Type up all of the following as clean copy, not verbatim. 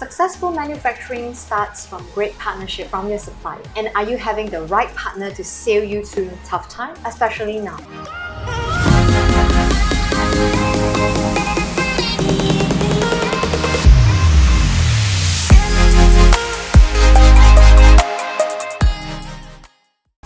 Successful manufacturing starts from great partnership from your supplier. And are you having the right partner to sail you through tough time, especially now?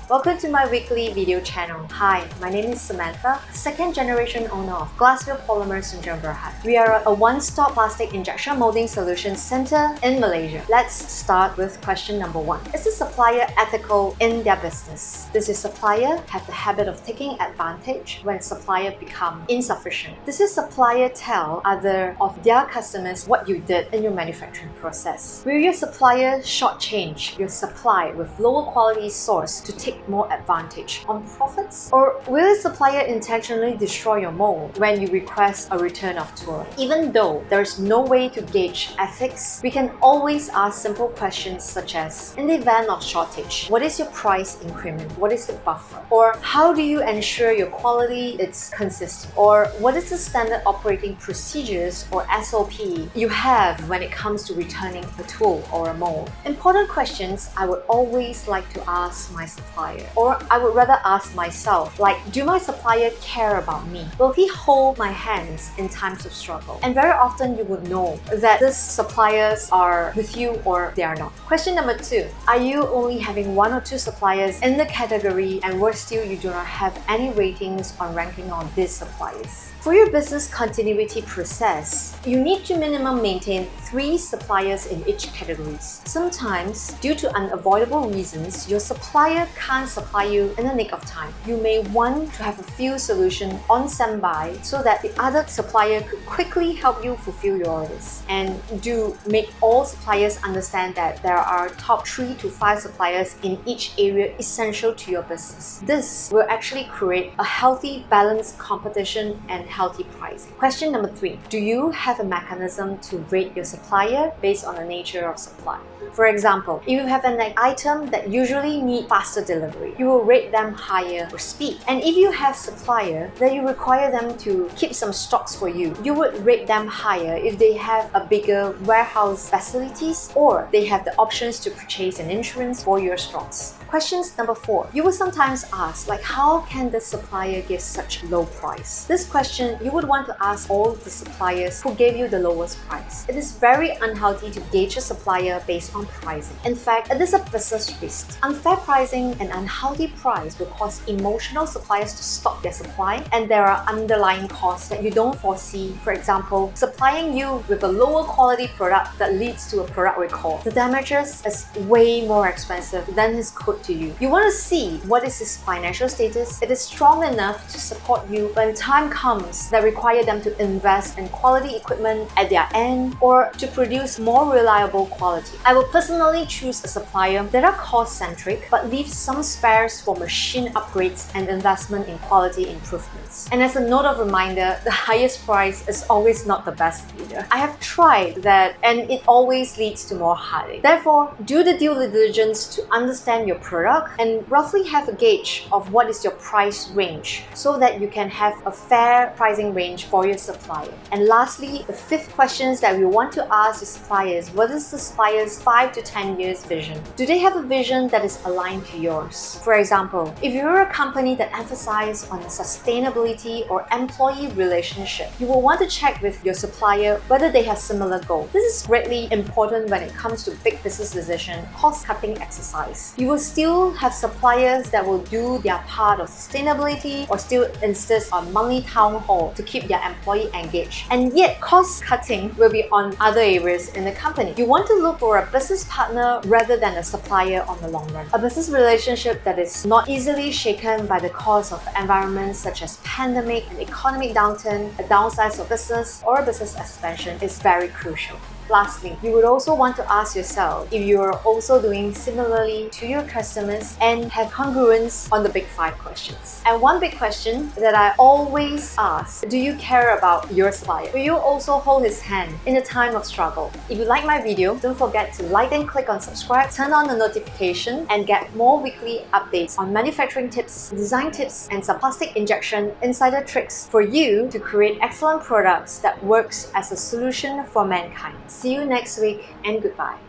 Welcome to my weekly video channel. Hi, my name is Samantha, second generation owner of Glasfil Polymer Sdn. We are a one-stop plastic injection molding solutions center in Malaysia. Let's start with question number 1. Is the supplier ethical in their business? Does your supplier have the habit of taking advantage when supplier become insufficient? Does your supplier tell other of their customers what you did in your manufacturing process? Will your supplier shortchange your supply with lower quality source to take more advantage on profits? Or will the supplier intentionally destroy your mold when you request a return of tour? Even though there is no way to gauge ethics, we can always ask simple questions such as, in the event of shortage, what is your price increment? What is the buffer? Or how do you ensure your quality is consistent? Or what is the standard operating procedures or SOP you have when it comes to returning a tool or a mold? Important questions I would always like to ask my supplier. Or I would rather ask myself, like, do my supplier care about me? Will he hold my hands in times of struggle? And very often you would know that these suppliers are with you or they are not. Question number 2. Are you only having 1 or 2 suppliers in the category, and worse still, you do not have any ratings on ranking on these suppliers? For your business continuity process, you need to minimum maintain 3 suppliers in each category. Sometimes, due to unavoidable reasons, your supplier can't supply you in the nick of time. You may want to have a few solutions on standby so that the other supplier could quickly help you fulfill your orders. And do make all suppliers understand that there are top 3 to 5 suppliers in each area essential to your business. This will actually create a healthy, balanced competition and healthy pricing. Question number 3. Do you have a mechanism to rate your supplier based on the nature of supply? For example, if you have an item that usually need faster delivery, you will rate them higher for speed. And if you have supplier that you require them to keep some stocks for you, you would rate them higher if they have a bigger warehouse facilities or they have the options to purchase an insurance for your stocks. Questions number 4. You will sometimes ask, like, how can the supplier give such low price? This question you would want to ask all the suppliers who gave you the lowest price. It is very unhealthy to gauge a supplier based on pricing. In fact, it is a business risk. Unfair pricing and unhealthy price will cause emotional suppliers to stop their supply, and there are underlying costs that you don't foresee. For example, supplying you with a lower quality product that leads to a product recall. The damages is way more expensive than his quote to you. You want to see what is his financial status. It is strong enough to support you when time comes that require them to invest in quality equipment at their end or to produce more reliable quality. I will personally choose a supplier that are cost-centric but leave some spares for machine upgrades and investment in quality improvements. And as a note of reminder, the highest price is always not the best either. I have tried that and it always leads to more heartache. Therefore, do the due diligence to understand your product and roughly have a gauge of what is your price range so that you can have a fair pricing range for your supplier. And lastly, the 5th question that we want to ask your supplier is, what is the supplier's 5 to 10 years vision? Do they have a vision that is aligned to yours? For example, if you're a company that emphasizes on sustainability or employee relationship, you will want to check with your supplier whether they have similar goals. This is greatly important when it comes to big business decision, cost-cutting exercise. You will still have suppliers that will do their part of sustainability or still insist on monthly town hall to keep their employee engaged. And yet, cost-cutting will be on other areas in the company. You want to look for a business partner rather than a supplier on the long run. A business relationship that is not easily shaken by the cause of environments such as pandemic and economic downturn, a downsize of business, or a business expansion is very crucial. Lastly, you would also want to ask yourself if you are also doing similarly to your customers and have congruence on the big 5 questions. And one big question that I always ask, do you care about your supplier? Will you also hold his hand in a time of struggle? If you like my video, don't forget to like and click on subscribe, turn on the notification, and get more weekly updates on manufacturing tips, design tips, and some plastic injection insider tricks for you to create excellent products that works as a solution for mankind. See you next week and goodbye.